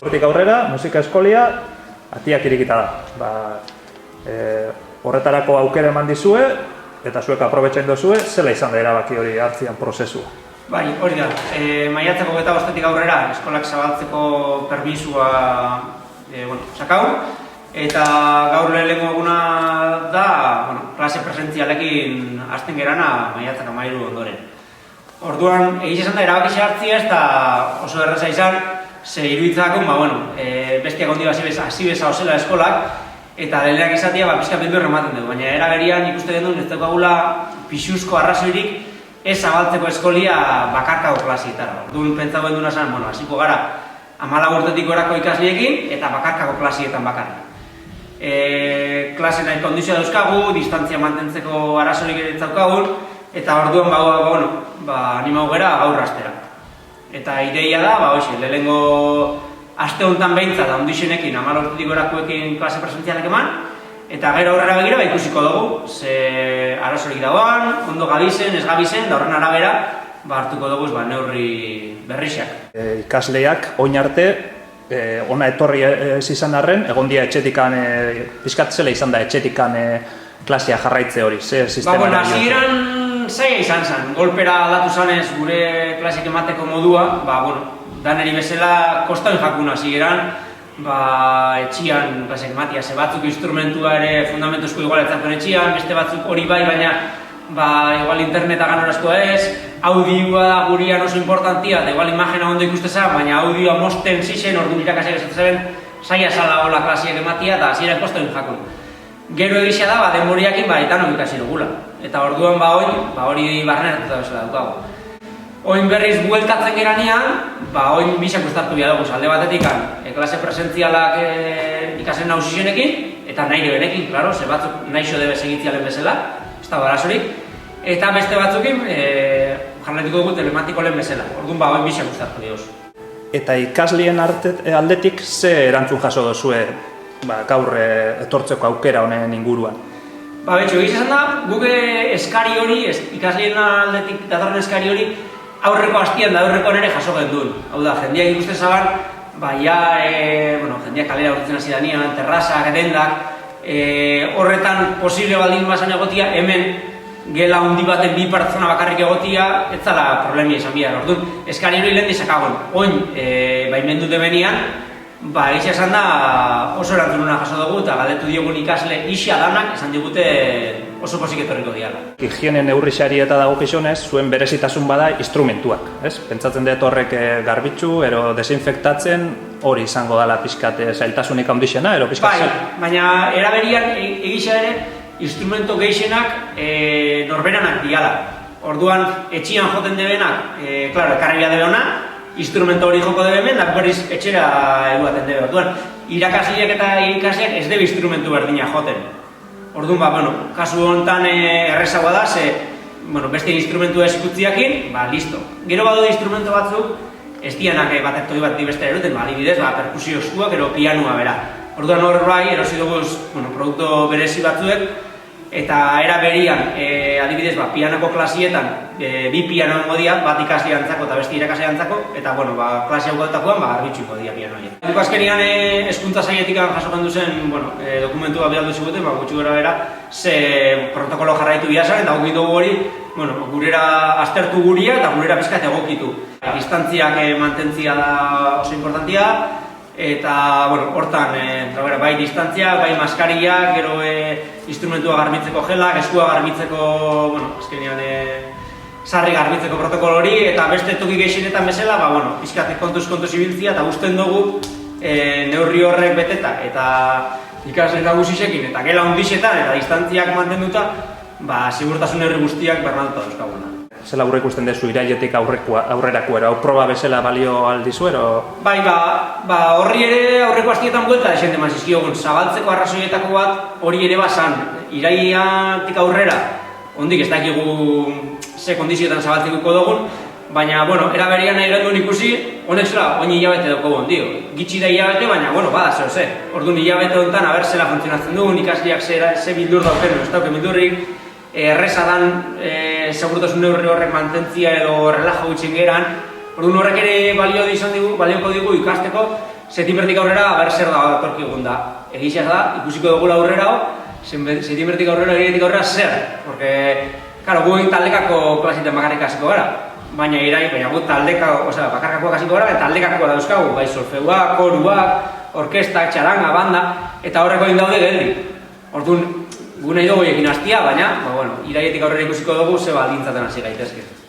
Hortik aurrera, musika eskolia atiak irikita da. Horretarako aukera eman dizue, eta zuek aprobetxain dozue, zela izan da erabaki hori hartzian prozesua? Bai, hori da. Maiatzeko 25-tik aurrera eskolak zabaltzeko permisua sakau, eta gaur lehenengo eguna da klase presentzialekin hasten gerana maiatzak 13 ondoren. Orduan, egiz esan da erabaki hartzia ez da oso erraza izan, ze iruditzakon, bestiak ondi hasi beza osela eskolak, eta lehenak izatea pixka bildu ematen dugu, baina eraberian ikuste genuen ez daukagula pixuzko arrazoirik ez zabaltzeko eskolia bakarkako klasietara. Orduan pentsatu genuen esan, hasiko gara 14 urtetik gorako ikasliekin eta bakarkako klasietan bakarrik. Klase nahi kondizioa dauzkagu, distantzia mantentzeko arazorik ere daukagun, eta orduan animau gara gaur hastera. Eta ideia da, lehenengo aste honetan behintzat ondixenekin, 14 urtetik gorakoekin klase presentzialak eman, eta gero aurrera begira ikusiko dugu, ze arazorik dagoan, ondo gabizen, ez gabizen, da horren arabera hartuko dugu neurri berrixak. Ikasleak oin arte, ona etorri ez izan arren, egon dia etxetikan, pizkatzela izan da etxetikan klasia jarraitze hori, ze sistema nahi? Hasieran zaila izan zen, golpera aldatu zanez gure klasik emateko modua, daneri bezala kostauen jakuna hasieran, etxian klasik ematia, ze batzuk instrumentua ere fundamentuzko igualetzakon etxian, beste batzuk hori bai, baina igual interneta ganorazkoa ez, audioa gurian oso importantia, eta igual imagena ondo ikusteza, baina audioa mosten zixen, orduan irakasiak esatzen zaila zala hola klasiak ematia, eta hasieran kostauen jakun. Gero egizia da, denboriakin etanok ikasi dugula. Eta orduan hori barren hartuta bezala daukagu. Oin berriz bueltatzen geranean, oin bisak ustartu bia dugu, alde batetik klase presentzialak ikasen nausixenekin, eta nahi berekin, klaro, ze batzuk naixo debe segitzialen bezala, ez da barazorik, eta beste batzukin jarraituko dugu telematiko lehen bezala. Orduan oin bisak ustartu bia dugu. Eta ikaslien aldetik ze erantzun jaso dozue gaur etortzeko aukera honen inguruan? Betxo, egiz esan da, guk eskari hori, ikaslien aldetik datorren eskari hori, aurreko hastian da aurreko nere jaso genduen. Hau da, jendeak ikusten zaban, jendeak kalera urtzen hasi danean, terrazak, dendak, horretan posible baldin bazan egotia, hemen gela hundi baten bi pertsona bakarrik egotia, ez zala problemia izan bihar. Orduan, eskari hori lehen dizakagon, oin baimendu debenian, egiz esan da oso erantzununa jaso dugu eta galdetu diogun ikasle isa danak esan digute oso pozik etorriko diala. Higiene neurrixari eta dagokizunez, zuen berezitasun bada instrumentuak, ez? Pentsatzen dut horrek garbitzu, ero desinfektatzen hori izango dela pixkat zailtasunik handixena, ero pixkat zen? Baina eraberian egisa ere instrumento gehixenak norberanak diala. Orduan, etxian joten debenak, ekarrila debe hona, instrumento hori joko debe hemen, berriz etxera eduaten debe. Orduan, irakasleak eta ikasleak ez debe instrumentu berdina joten. Orduan, kasu honetan errezagoa da, ze beste instrumentua esikutziakin, listo. Gero badu instrumento batzuk, ez dianak batektoi bat beste eruten, adibidez, perkusio eskuak, ero pianua bera. Orduan hor erosi dugu produktu berezi batzuek, eta era berian, adibidez, pianoko klasietan, bi piano engo dia, bat ikasleantzako eta beste irakasleantzako, eta klase hau gautakoan, garbitzu ingo dia pianoia. Duko azkenian hezkuntza sailetik jaso gendu zen, dokumentua bidaldu ziguten, gutxi gora bera, ze protokolo jarraitu biazan, eta guk dugu hori, gurera aztertu guria eta gurera pizkat egokitu. Distantziak mantentzia da oso importantia, eta hortan bai distantzia, bai maskaria, gero instrumentua garbitzeko gelak, eskua garbitzeko, azkenean sarri garbitzeko protokolo hori, eta beste toki gehienetan bezala, pizkat kontuz ibiltzia, eta usten dugu neurri horrek beteta, eta ikasle nagusisekin, eta gela ondixetan, eta distantziak mantenduta, segurtasun neurri guztiak bernatuta dauzkaguna. Zela aurre ikusten dezu irailetik aurrerako ero, proba bezala balio aldizu ero? Bai, horri ere aurreko hastietan buelta desent eman zizkiogun, zabaltzeko arrazoietako bat hori ere bazan. Irailetik aurrera, ondik ez dakigu ze kondizioetan zabaltzeko dugun, baina, era berian nahi genduen ikusi, honek zela, oin hilabete dauko dio. Gitsi da hilabete, baina, bada zeo ze. Orduan hilabete honetan, aber zela funtzionatzen dugun, ikasleak ze bildur dauken, ez dauke bildurrik, erreza dan segurtasun neurri horrek mantentzia edo relajo gutxen geran. Orduan horrek ere balioko digu ikasteko, septiembertik aurrera, ber zer da etorkigun da. Egizia da, ikusiko dugula aurrera, septiembertik aurrera, iraietik aurrera zer. Porque, claro, gu taldekako klasiten bakarrik hasiko gara. Baina gu taldekako, bakarkakoak hasiko gara, eta taldekako dauzkagu, bai solfeuak, koruak, orkestak, txaranga, banda, eta horreko egin daude geldi. Orduan, gu nahi dugu egin hastia, baina, iraietik aurrera ikusiko dugu ze baldintzaten hasi gaitezke.